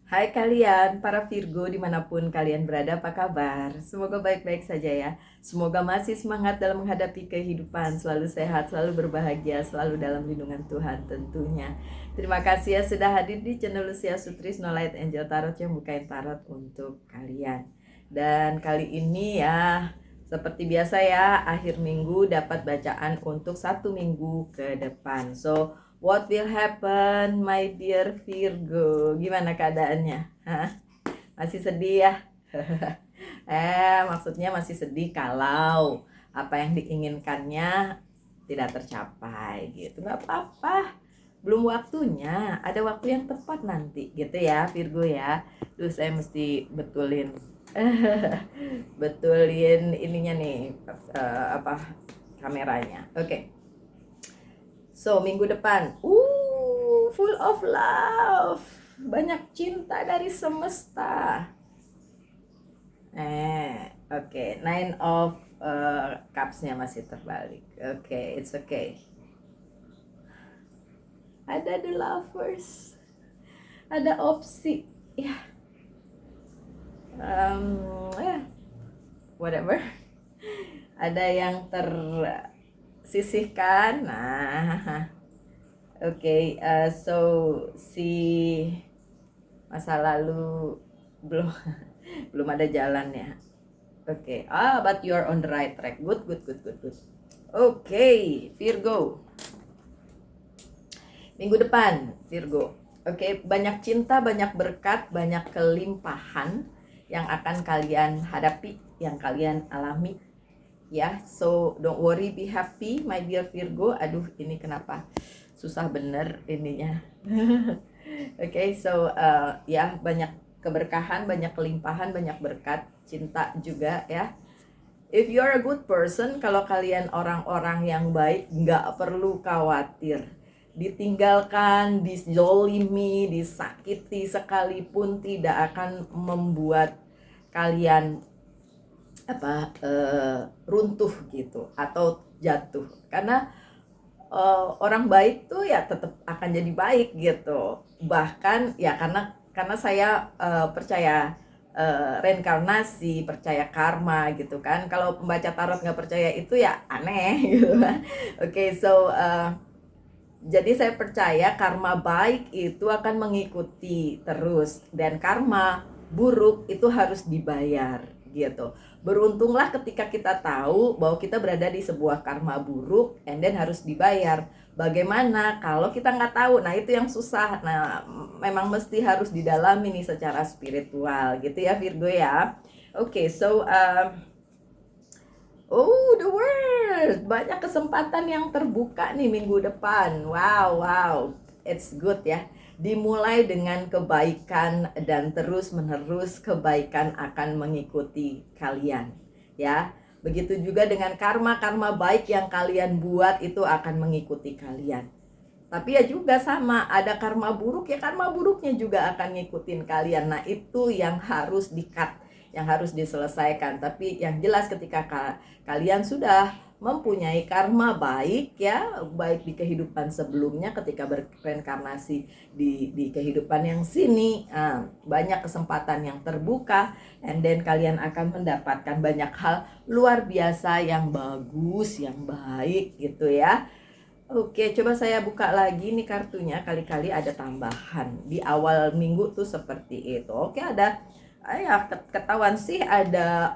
Hai kalian, para Virgo dimanapun kalian berada, apa kabar? Semoga baik-baik saja ya. Semoga masih semangat dalam menghadapi kehidupan, selalu sehat, selalu berbahagia, selalu dalam lindungan Tuhan tentunya. Terima kasih ya sudah hadir di channel Lucia Sutrisno Light Angel Tarot yang bukain tarot untuk kalian. Dan kali ini ya, seperti biasa ya, akhir minggu dapat bacaan untuk 1 minggu ke depan. So, what will happen, my dear Virgo? Gimana keadaannya? Hah? Masih sedih ya? Maksudnya masih sedih kalau apa yang diinginkannya tidak tercapai gitu. Nggak apa-apa. Belum waktunya, ada waktu yang tepat nanti gitu ya Virgo ya. Duh, saya mesti betulin betulin ininya nih, kameranya. Oke. So, minggu depan, full of love, banyak cinta dari semesta. Oke, Nine of Cups-nya masih terbalik. Oke, it's okay. Ada the lovers, ada opsi, ya, whatever. Ada yang tersisihkan. Nah, oke, so si masa lalu belum belum ada jalannya. Oke, but you are on the right track. Good. Oke, Virgo. Minggu depan, Virgo. Oke, banyak cinta, banyak berkat, banyak kelimpahan yang akan kalian hadapi, yang kalian alami. Ya, so don't worry, be happy, my dear Virgo. Aduh, ini kenapa susah bener ininya. Oke, so ya, banyak keberkahan, banyak kelimpahan, banyak berkat, cinta juga ya. If you are a good person, kalau kalian orang-orang yang baik, nggak perlu khawatir. Ditinggalkan, dizolimi, disakiti sekalipun tidak akan membuat kalian runtuh gitu atau jatuh. Karena orang baik tuh ya tetap akan jadi baik gitu. Bahkan ya karena saya percaya reinkarnasi, percaya karma gitu kan. Kalau pembaca tarot nggak percaya itu ya aneh gitu kan. Oke, so jadi saya percaya karma baik itu akan mengikuti terus, dan karma buruk itu harus dibayar gitu. Beruntunglah ketika kita tahu bahwa kita berada di sebuah karma buruk and then harus dibayar. Bagaimana kalau kita nggak tahu? Nah, itu yang susah. Nah, memang mesti harus didalami nih secara spiritual gitu ya Virgo ya. Oke, so the world. Banyak kesempatan yang terbuka nih minggu depan. Wow. It's good ya. Dimulai dengan kebaikan dan terus-menerus kebaikan akan mengikuti kalian. Ya. Begitu juga dengan karma-karma baik yang kalian buat itu akan mengikuti kalian. Tapi ya juga sama, ada karma buruk ya, karma buruknya juga akan ngikutin kalian. Nah, itu yang harus di-cut, yang harus diselesaikan. Tapi yang jelas ketika kalian sudah mempunyai karma baik ya, baik di kehidupan sebelumnya ketika berreinkarnasi di kehidupan yang sini, banyak kesempatan yang terbuka, and then kalian akan mendapatkan banyak hal luar biasa yang bagus, yang baik gitu ya. Oke, coba saya buka lagi nih kartunya, kali-kali ada tambahan. Di awal minggu tuh seperti itu. Oke, ada ya ketahuan sih ada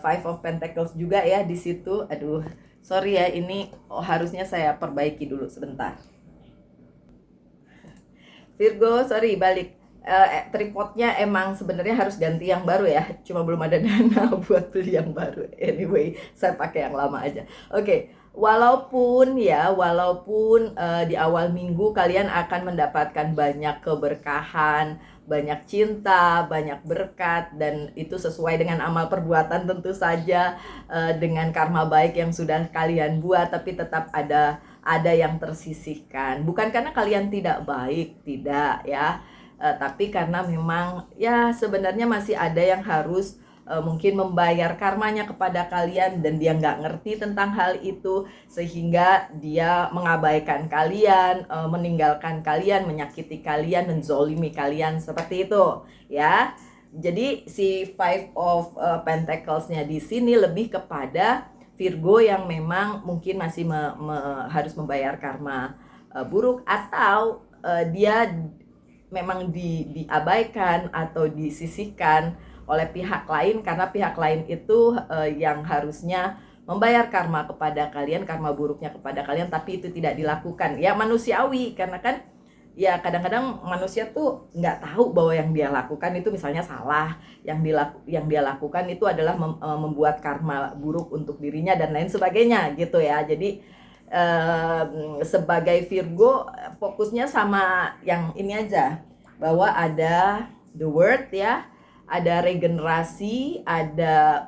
Five of Pentacles juga ya di situ. Aduh, sorry ya, ini harusnya saya perbaiki dulu sebentar. Virgo, sorry, balik. Tripodnya emang sebenarnya harus ganti yang baru ya, cuma belum ada dana buat beli yang baru. Anyway, saya pakai yang lama aja. Oke, walaupun di awal minggu kalian akan mendapatkan banyak keberkahan, banyak cinta, banyak berkat, dan itu sesuai dengan amal perbuatan tentu saja, dengan karma baik yang sudah kalian buat, tapi tetap ada yang tersisihkan. Bukan karena kalian tidak baik, tidak ya. Tapi karena memang ya sebenarnya masih ada yang harus mungkin membayar karmanya kepada kalian dan dia nggak ngerti tentang hal itu sehingga dia mengabaikan kalian, meninggalkan kalian, menyakiti kalian, menzolimi kalian seperti itu ya. Jadi si Five of Pentacles-nya di sini lebih kepada Virgo yang memang mungkin masih harus membayar karma buruk, atau dia memang diabaikan atau disisihkan oleh pihak lain, karena pihak lain itu yang harusnya membayar karma kepada kalian, karma buruknya kepada kalian, tapi itu tidak dilakukan. Ya manusiawi, karena kan ya kadang-kadang manusia tuh nggak tahu bahwa yang dia lakukan itu misalnya salah, yang dia lakukan itu adalah membuat karma buruk untuk dirinya dan lain sebagainya gitu ya. Jadi sebagai Virgo fokusnya sama yang ini aja, bahwa ada the word ya, ada regenerasi, ada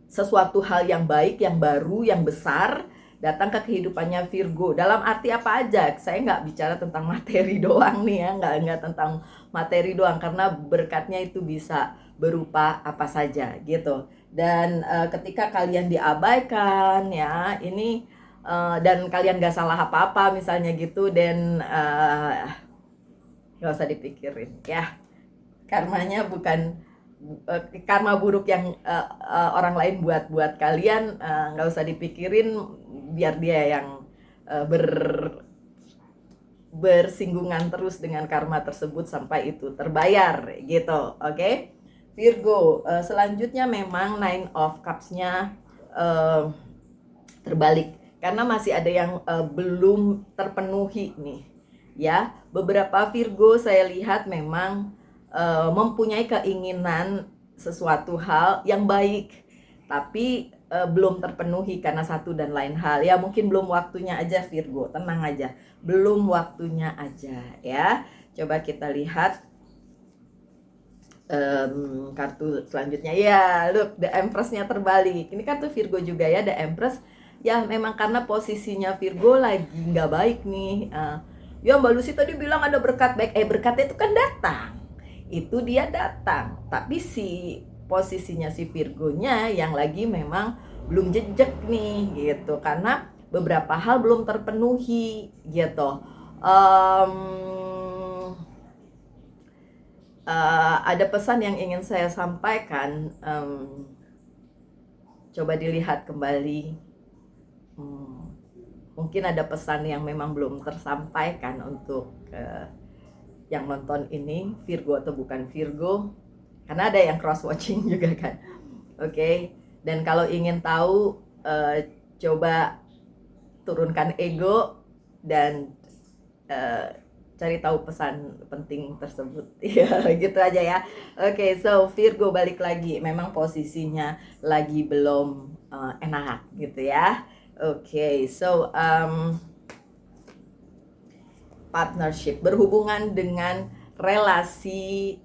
sesuatu hal yang baik, yang baru, yang besar datang ke kehidupannya Virgo. Dalam arti apa aja? Saya nggak bicara tentang materi doang nih ya, nggak tentang materi doang, karena berkatnya itu bisa berupa apa saja gitu. Dan ketika kalian diabaikan ya, ini dan kalian nggak salah apa-apa misalnya gitu, dan nggak usah dipikirin ya. Karmanya bukan karma buruk yang orang lain buat kalian, nggak usah dipikirin, biar dia yang bersinggungan terus dengan karma tersebut sampai itu terbayar gitu. Oke? Virgo, selanjutnya memang Nine of Cups-nya terbalik karena masih ada yang belum terpenuhi nih ya. Beberapa Virgo saya lihat memang mempunyai keinginan sesuatu hal yang baik, tapi belum terpenuhi karena satu dan lain hal ya. Mungkin belum waktunya aja Virgo, tenang aja, belum waktunya aja ya. Coba kita lihat kartu selanjutnya ya. Look, The Empress-nya terbalik. Ini kartu Virgo juga ya, The Empress. Ya memang karena posisinya Virgo lagi nggak baik nih. Ya Mbak Lucy tadi bilang ada berkat baik, berkatnya itu kan datang, itu dia datang, tapi si posisinya si Virgonya yang lagi memang belum jejak nih gitu, karena beberapa hal belum terpenuhi gitu. Ada pesan yang ingin saya sampaikan, coba dilihat kembali. Mungkin ada pesan yang memang belum tersampaikan untuk yang nonton ini, Virgo atau bukan Virgo, karena ada yang cross watching juga kan. Oke. Dan kalau ingin tahu, coba turunkan ego dan cari tahu pesan penting tersebut. Ya gitu aja ya. Oke, so Virgo balik lagi, memang posisinya lagi belum enak gitu ya. Oke, so partnership, berhubungan dengan relasi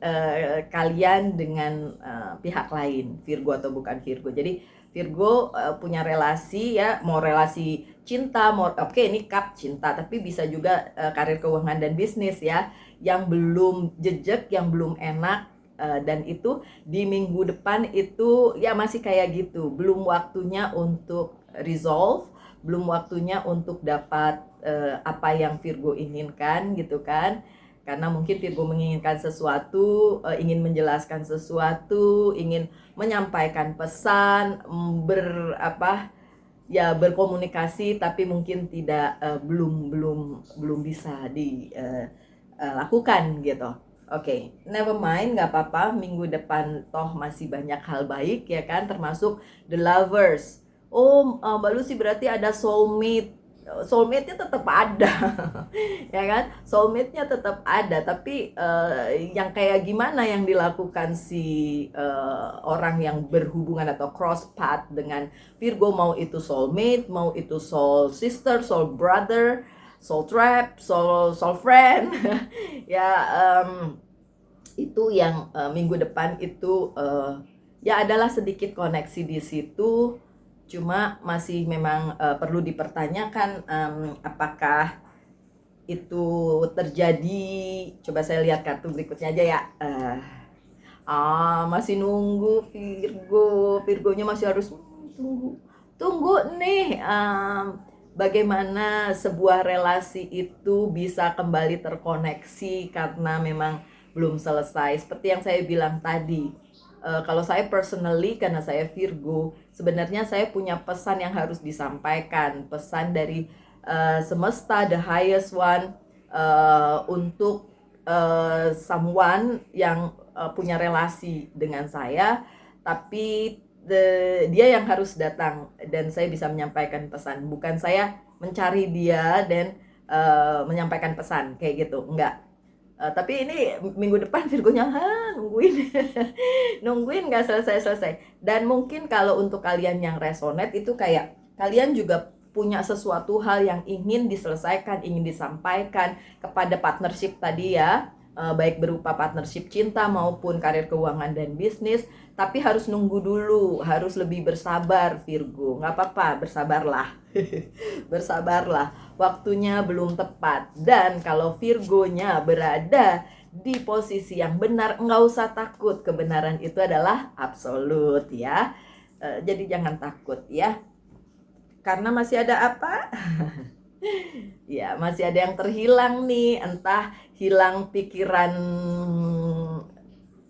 kalian dengan pihak lain, Virgo atau bukan Virgo. Jadi Virgo punya relasi ya, mau relasi cinta, mau ini cup cinta, tapi bisa juga karir, keuangan dan bisnis ya, yang belum jejak, yang belum enak, dan itu di minggu depan itu ya masih kayak gitu, belum waktunya untuk resolve, belum waktunya untuk dapat apa yang Virgo inginkan gitu kan. Karena mungkin Virgo menginginkan sesuatu, ingin menjelaskan sesuatu, ingin menyampaikan pesan, berkomunikasi, tapi mungkin tidak belum bisa dilakukan gitu. Oke, never mind, nggak apa-apa, minggu depan toh masih banyak hal baik ya kan, termasuk The Lovers. Oh, Mbak Lucy berarti ada soulmate. Soulmate-nya tetap ada. Ya kan, soulmate-nya tetap ada, tapi yang kayak gimana yang dilakukan si orang yang berhubungan atau cross path dengan Virgo, mau itu soulmate, mau itu soul sister, soul brother, soul trap, soul friend. Ya itu yang minggu depan itu ya adalah sedikit koneksi di situ. Cuma masih memang perlu dipertanyakan apakah itu terjadi. Coba saya lihat kartu berikutnya aja ya. Masih nunggu Virgo. Virgonya masih harus tunggu. Tunggu nih, bagaimana sebuah relasi itu bisa kembali terkoneksi karena memang belum selesai. Seperti yang saya bilang tadi, kalau saya personally, karena saya Virgo, sebenarnya saya punya pesan yang harus disampaikan. Pesan dari semesta, the highest one, untuk someone yang punya relasi dengan saya, tapi dia yang harus datang dan saya bisa menyampaikan pesan, bukan saya mencari dia dan menyampaikan pesan kayak gitu, enggak. Tapi ini minggu depan Virgonya nungguin nungguin nggak selesai-selesai. Dan mungkin kalau untuk kalian yang resonate itu kayak kalian juga punya sesuatu hal yang ingin diselesaikan, ingin disampaikan kepada partnership tadi ya, baik berupa partnership cinta maupun karir keuangan dan bisnis, tapi harus nunggu dulu, harus lebih bersabar Virgo. Nggak apa-apa, bersabarlah. Bersabarlah, waktunya belum tepat. Dan kalau Virgonya berada di posisi yang benar, nggak usah takut, kebenaran itu adalah absolut ya. Jadi jangan takut ya, karena masih ada apa? Ya, masih ada yang terhilang nih, entah hilang pikiran,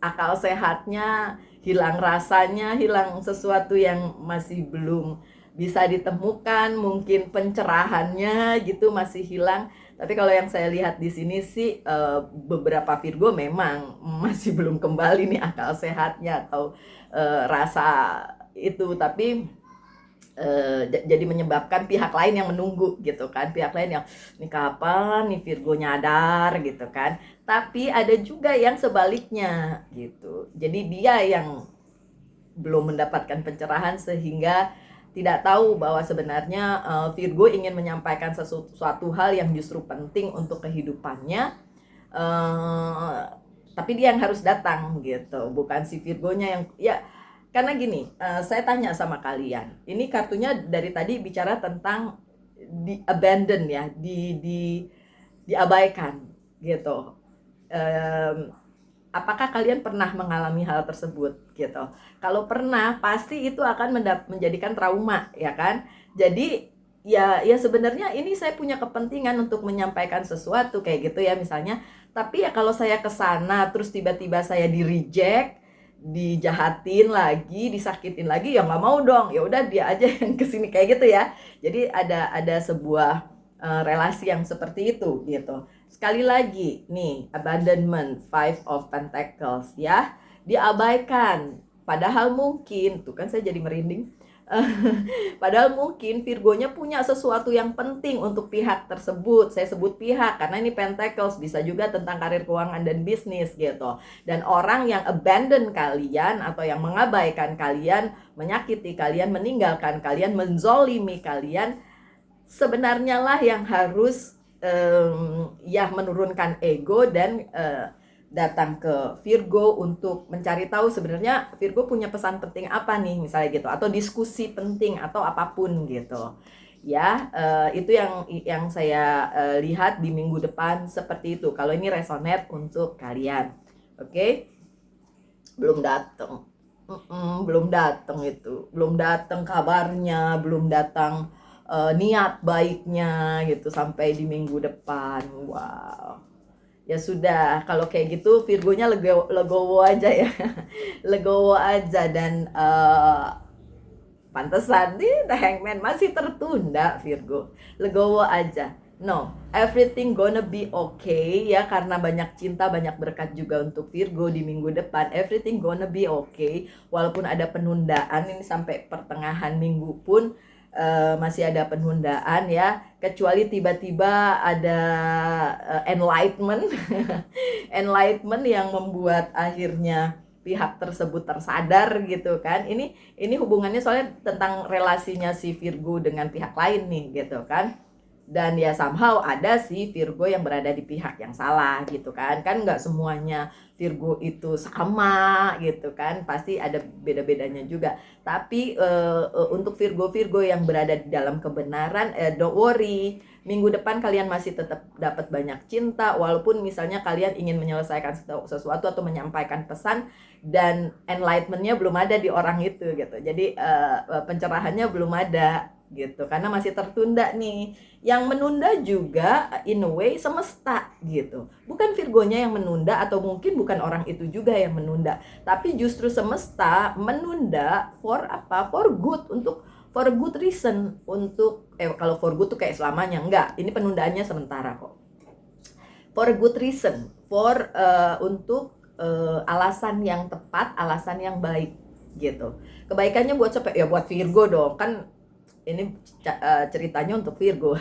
akal sehatnya, hilang rasanya, hilang sesuatu yang masih belum bisa ditemukan, mungkin pencerahannya gitu masih hilang. Tapi kalau yang saya lihat di sini sih, beberapa Virgo memang masih belum kembali nih akal sehatnya atau rasa itu, tapi jadi menyebabkan pihak lain yang menunggu gitu kan, pihak lain yang nih kapan nih Virgo nyadar gitu kan. Tapi ada juga yang sebaliknya gitu, jadi dia yang belum mendapatkan pencerahan sehingga tidak tahu bahwa sebenarnya Virgo ingin menyampaikan sesuatu hal yang justru penting untuk kehidupannya, tapi dia yang harus datang gitu, bukan si Virgonya yang ya. Karena gini, saya tanya sama kalian, ini kartunya dari tadi bicara tentang di abandon ya, diabaikan gitu. Apakah kalian pernah mengalami hal tersebut gitu? Kalau pernah, pasti itu akan menjadikan trauma, ya kan? Jadi ya sebenarnya ini saya punya kepentingan untuk menyampaikan sesuatu kayak gitu ya misalnya. Tapi ya kalau saya kesana terus tiba-tiba saya di reject, dijahatin lagi, disakitin lagi, ya nggak mau dong. Ya udah dia aja yang kesini kayak gitu ya. Jadi ada sebuah relasi yang seperti itu gitu. Sekali lagi nih, abandonment, Five of Pentacles ya, diabaikan. Padahal mungkin, tuh kan saya jadi merinding. Padahal mungkin Virgonya punya sesuatu yang penting untuk pihak tersebut. Saya sebut pihak karena ini Pentacles, bisa juga tentang karir keuangan dan bisnis gitu. Dan orang yang abandon kalian atau yang mengabaikan kalian, menyakiti kalian, meninggalkan kalian, menzolimi kalian, sebenarnya lah yang harus ya menurunkan ego dan datang ke Virgo untuk mencari tahu sebenarnya Virgo punya pesan penting apa nih misalnya gitu, atau diskusi penting atau apapun gitu ya. Itu yang saya lihat di minggu depan seperti itu. Kalau ini resonate untuk kalian, oke? Belum datang, belum datang itu, belum datang kabarnya, belum datang niat baiknya gitu sampai di minggu depan. Wow. Ya sudah, kalau kayak gitu Virgonya legowo aja ya. Legowo aja dan pantesan nih The Hangman masih tertunda Virgo. Legowo aja. No, everything gonna be okay ya, karena banyak cinta, banyak berkat juga untuk Virgo di minggu depan. Everything gonna be okay. Walaupun ada penundaan ini sampai pertengahan minggu pun masih ada penundaan ya, kecuali tiba-tiba ada enlightenment enlightenment yang membuat akhirnya pihak tersebut tersadar gitu kan. Ini hubungannya soalnya tentang relasinya si Virgo dengan pihak lain nih gitu kan. Dan ya somehow ada si Virgo yang berada di pihak yang salah gitu kan. Kan nggak semuanya Virgo itu sama gitu kan, pasti ada beda-bedanya juga. Tapi untuk Virgo yang berada di dalam kebenaran, don't worry, minggu depan kalian masih tetap dapat banyak cinta, walaupun misalnya kalian ingin menyelesaikan sesuatu atau menyampaikan pesan dan enlightenment-nya belum ada di orang itu gitu. Jadi pencerahannya belum ada gitu, karena masih tertunda nih. Yang menunda juga in a way semesta gitu. Bukan Virgonya yang menunda, atau mungkin bukan orang itu juga yang menunda, tapi justru semesta menunda for apa? For good, for a good reason, kalau for good tuh kayak selamanya, enggak, ini penundaannya sementara kok. For a good reason, untuk alasan yang tepat, alasan yang baik gitu. Kebaikannya buat siapa? Ya buat Virgo dong, kan ini ceritanya untuk Virgo,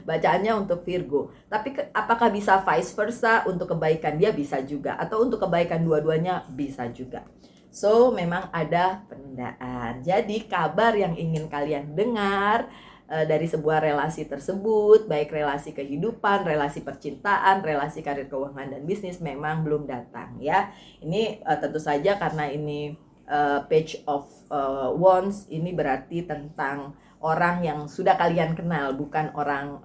bacaannya untuk Virgo. Tapi apakah bisa vice versa, untuk kebaikan dia bisa juga, atau untuk kebaikan dua-duanya bisa juga. So memang ada penundaan. Jadi kabar yang ingin kalian dengar dari sebuah relasi tersebut, baik relasi kehidupan, relasi percintaan, relasi karir, keuangan, dan bisnis, memang belum datang ya. Ini tentu saja karena ini page of wands, ini berarti tentang orang yang sudah kalian kenal, bukan orang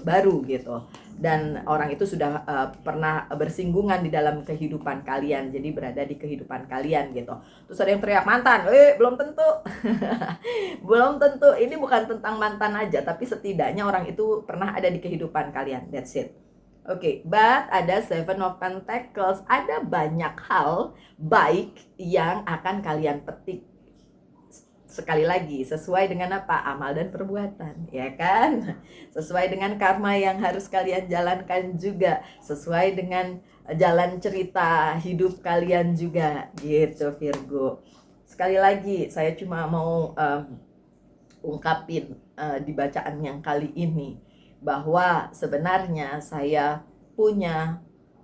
baru gitu. Dan orang itu sudah pernah bersinggungan di dalam kehidupan kalian, jadi berada di kehidupan kalian gitu. Terus ada yang teriak mantan, belum tentu. Belum tentu, ini bukan tentang mantan aja, tapi setidaknya orang itu pernah ada di kehidupan kalian, that's it. Oke, but ada Seven of Pentacles, ada banyak hal baik yang akan kalian petik. Sekali lagi, sesuai dengan apa? Amal dan perbuatan, ya kan? Sesuai dengan karma yang harus kalian jalankan juga, sesuai dengan jalan cerita hidup kalian juga, gitu Virgo. Sekali lagi, saya cuma mau ungkapin di bacaan yang kali ini, bahwa sebenarnya saya punya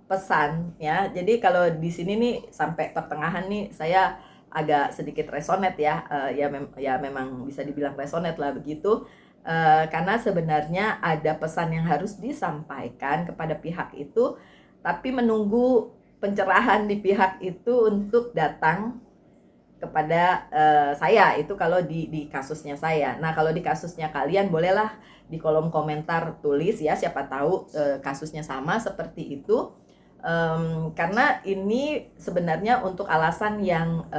pesan ya. Jadi kalau di sini nih sampai pertengahan nih saya agak sedikit resonate ya, ya memang bisa dibilang resonate lah begitu, karena sebenarnya ada pesan yang harus disampaikan kepada pihak itu, tapi menunggu pencerahan di pihak itu untuk datang kepada saya. Itu kalau di kasusnya saya. Nah kalau di kasusnya kalian, bolehlah di kolom komentar tulis ya, siapa tahu kasusnya sama seperti itu. Karena ini sebenarnya untuk alasan yang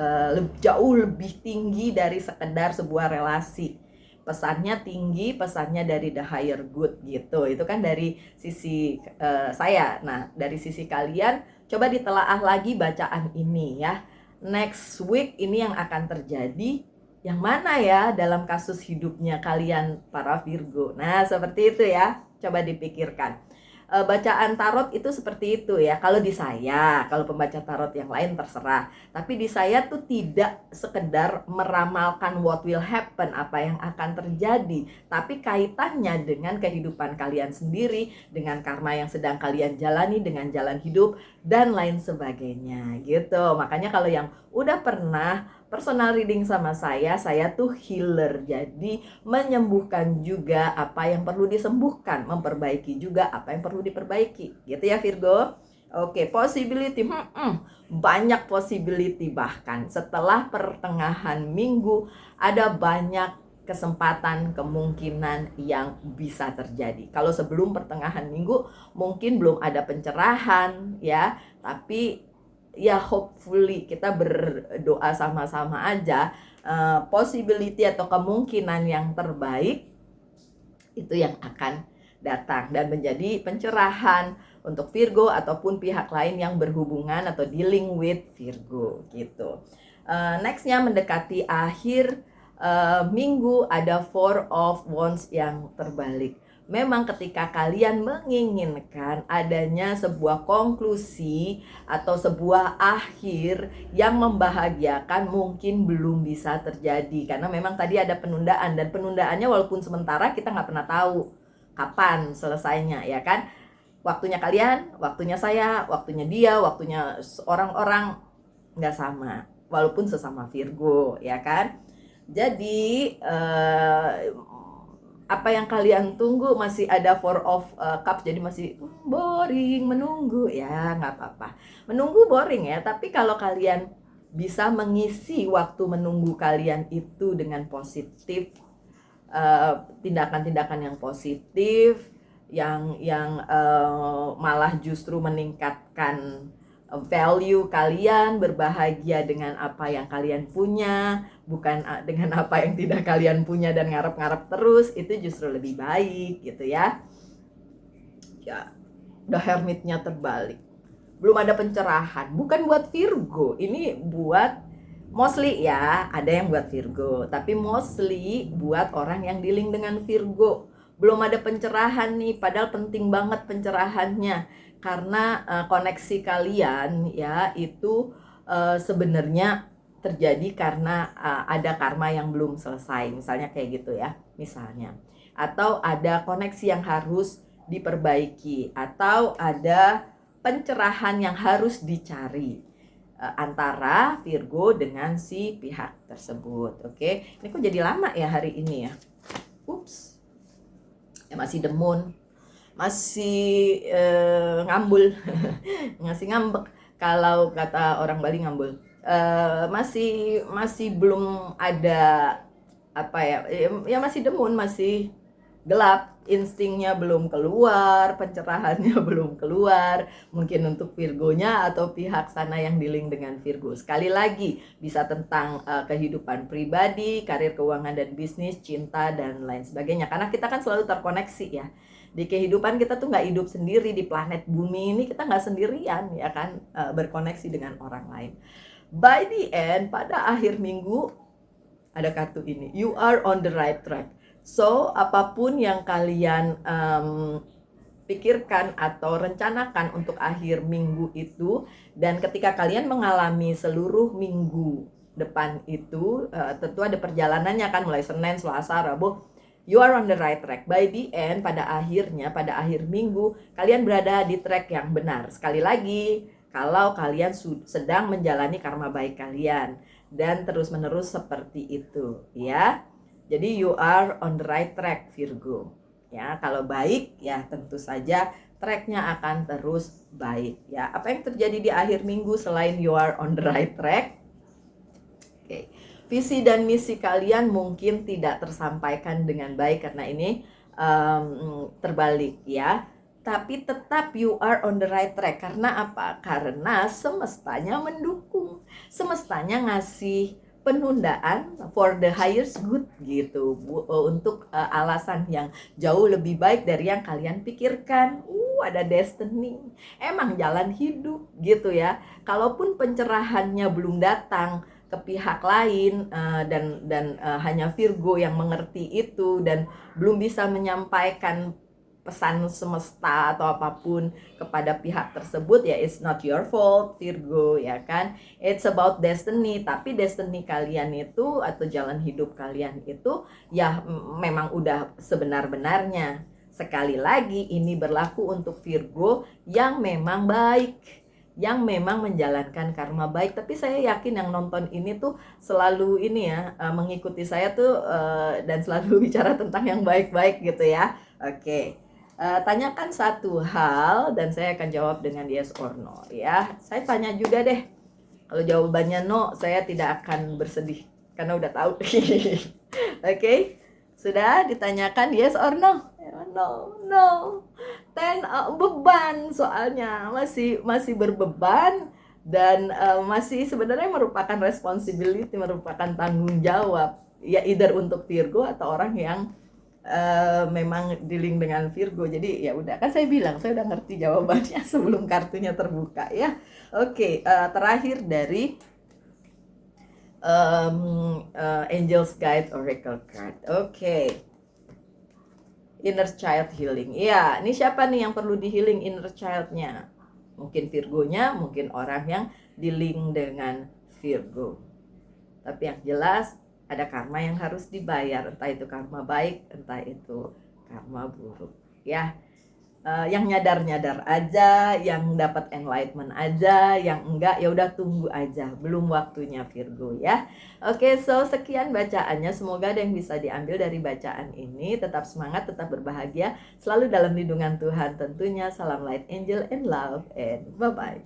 jauh lebih tinggi dari sekedar sebuah relasi. Pesannya tinggi, pesannya dari the higher good gitu. Itu kan dari sisi saya. Nah dari sisi kalian, coba ditelaah lagi bacaan ini ya. Next week ini yang akan terjadi yang mana ya dalam kasus hidupnya kalian para Virgo. Nah seperti itu ya, coba dipikirkan. Bacaan tarot itu seperti itu ya. Kalau di saya, kalau pembaca tarot yang lain terserah. Tapi di saya tuh tidak sekedar meramalkan what will happen, apa yang akan terjadi, tapi kaitannya dengan kehidupan kalian sendiri, dengan karma yang sedang kalian jalani, dengan jalan hidup dan lain sebagainya gitu. Makanya kalau yang udah pernah personal reading sama saya tuh healer, jadi menyembuhkan juga apa yang perlu disembuhkan, memperbaiki juga apa yang perlu diperbaiki, gitu ya Virgo. Oke, possibility, banyak possibility, bahkan setelah pertengahan minggu ada banyak kesempatan, kemungkinan yang bisa terjadi. Kalau sebelum pertengahan minggu mungkin belum ada pencerahan ya, tapi ya hopefully kita berdoa sama-sama aja, possibility atau kemungkinan yang terbaik itu yang akan datang dan menjadi pencerahan untuk Virgo ataupun pihak lain yang berhubungan atau dealing with Virgo gitu. Nextnya mendekati akhir minggu ada Four of Wands yang terbalik. Memang ketika kalian menginginkan adanya sebuah konklusi atau sebuah akhir yang membahagiakan, mungkin belum bisa terjadi karena memang tadi ada penundaan, dan penundaannya walaupun sementara kita nggak pernah tahu kapan selesainya ya kan. Waktunya kalian, waktunya saya, waktunya dia, waktunya orang-orang nggak sama, walaupun sesama Virgo ya kan. Jadi apa yang kalian tunggu masih ada Four of Cups, jadi masih boring menunggu ya, nggak apa-apa menunggu boring ya, tapi kalau kalian bisa mengisi waktu menunggu kalian itu dengan positif, tindakan-tindakan yang positif, yang malah justru meningkatkan value kalian, berbahagia dengan apa yang kalian punya, bukan dengan apa yang tidak kalian punya dan ngarep-ngarep terus, itu justru lebih baik gitu ya. Ya, The Hermit-nya terbalik. Belum ada pencerahan, bukan buat Virgo, ini buat mostly ya, ada yang buat Virgo, tapi mostly buat orang yang dealing dengan Virgo. Belum ada pencerahan nih, padahal penting banget pencerahannya karena koneksi kalian ya itu sebenarnya terjadi karena ada karma yang belum selesai, misalnya kayak gitu ya, misalnya. Atau ada koneksi yang harus diperbaiki, atau ada pencerahan yang harus dicari antara Virgo dengan si pihak tersebut. Oke, ini kok jadi lama ya hari ini ya. Ups, ya masih demun, masih ngambul, masih ngambek kalau kata orang Bali ngambul. Masih belum ada apa ya masih demun, masih gelap, instingnya belum keluar, pencerahannya belum keluar, mungkin untuk Virgonya atau pihak sana yang dealing dengan Virgo. Sekali lagi, bisa tentang kehidupan pribadi, karir, keuangan dan bisnis, cinta dan lain sebagainya. Karena kita kan selalu terkoneksi ya. Di kehidupan kita tuh nggak hidup sendiri, di planet bumi ini kita nggak sendirian ya kan, berkoneksi dengan orang lain. By the end, pada akhir minggu ada kartu ini, you are on the right track. So, apapun yang kalian pikirkan atau rencanakan untuk akhir minggu itu, dan ketika kalian mengalami seluruh minggu depan itu, tentu ada perjalanannya kan, mulai Senin, Selasa, Rabu, you are on the right track. By the end, pada akhirnya, pada akhir minggu, kalian berada di track yang benar. Sekali lagi, kalau kalian sedang menjalani karma baik kalian, dan terus-menerus seperti itu, ya. Jadi you are on the right track, Virgo. Ya, kalau baik ya tentu saja tracknya akan terus baik. Ya, apa yang terjadi di akhir minggu selain you are on the right track? Oke. Visi dan misi kalian mungkin tidak tersampaikan dengan baik karena ini terbalik ya. Tapi tetap you are on the right track. Karena apa? Karena semestanya mendukung. Semestanya ngasih penundaan for the highest good gitu, untuk alasan yang jauh lebih baik dari yang kalian pikirkan. Ada destiny, emang jalan hidup gitu ya. Kalaupun pencerahannya belum datang ke pihak lain, dan hanya Virgo yang mengerti itu dan belum bisa menyampaikan pesan semesta atau apapun kepada pihak tersebut, ya it's not your fault Virgo ya kan, it's about destiny. Tapi destiny kalian itu atau jalan hidup kalian itu ya memang udah sebenar-benarnya. Sekali lagi ini berlaku untuk Virgo yang memang baik, yang memang menjalankan karma baik. Tapi saya yakin yang nonton ini tuh selalu ini ya, mengikuti saya tuh, dan selalu bicara tentang yang baik-baik gitu ya. Oke. Tanyakan satu hal dan saya akan jawab dengan yes or no ya. Saya tanya juga deh. Kalau jawabannya no, saya tidak akan bersedih karena udah tahu. Oke. Sudah ditanyakan yes or no? No. Beban soalnya masih berbeban dan masih sebenarnya merupakan responsibility, merupakan tanggung jawab ya, either untuk Virgo atau orang yang memang dealing dengan Virgo. Jadi ya udah, kan saya bilang saya udah ngerti jawabannya sebelum kartunya terbuka ya. Oke, terakhir dari Angel's Guide Oracle Card. Oke. Inner Child Healing. Iya, ini siapa nih yang perlu di healing inner child-nya? Mungkin Virgonya, mungkin orang yang dealing dengan Virgo. Tapi yang jelas ada karma yang harus dibayar, entah itu karma baik, entah itu karma buruk ya. Yang nyadar aja, yang dapat enlightenment aja, yang enggak ya udah tunggu aja, belum waktunya Virgo ya. Oke, so sekian bacaannya, semoga ada yang bisa diambil dari bacaan ini. Tetap semangat, tetap berbahagia, selalu dalam lindungan Tuhan tentunya. Salam light, angel and love, and bye bye.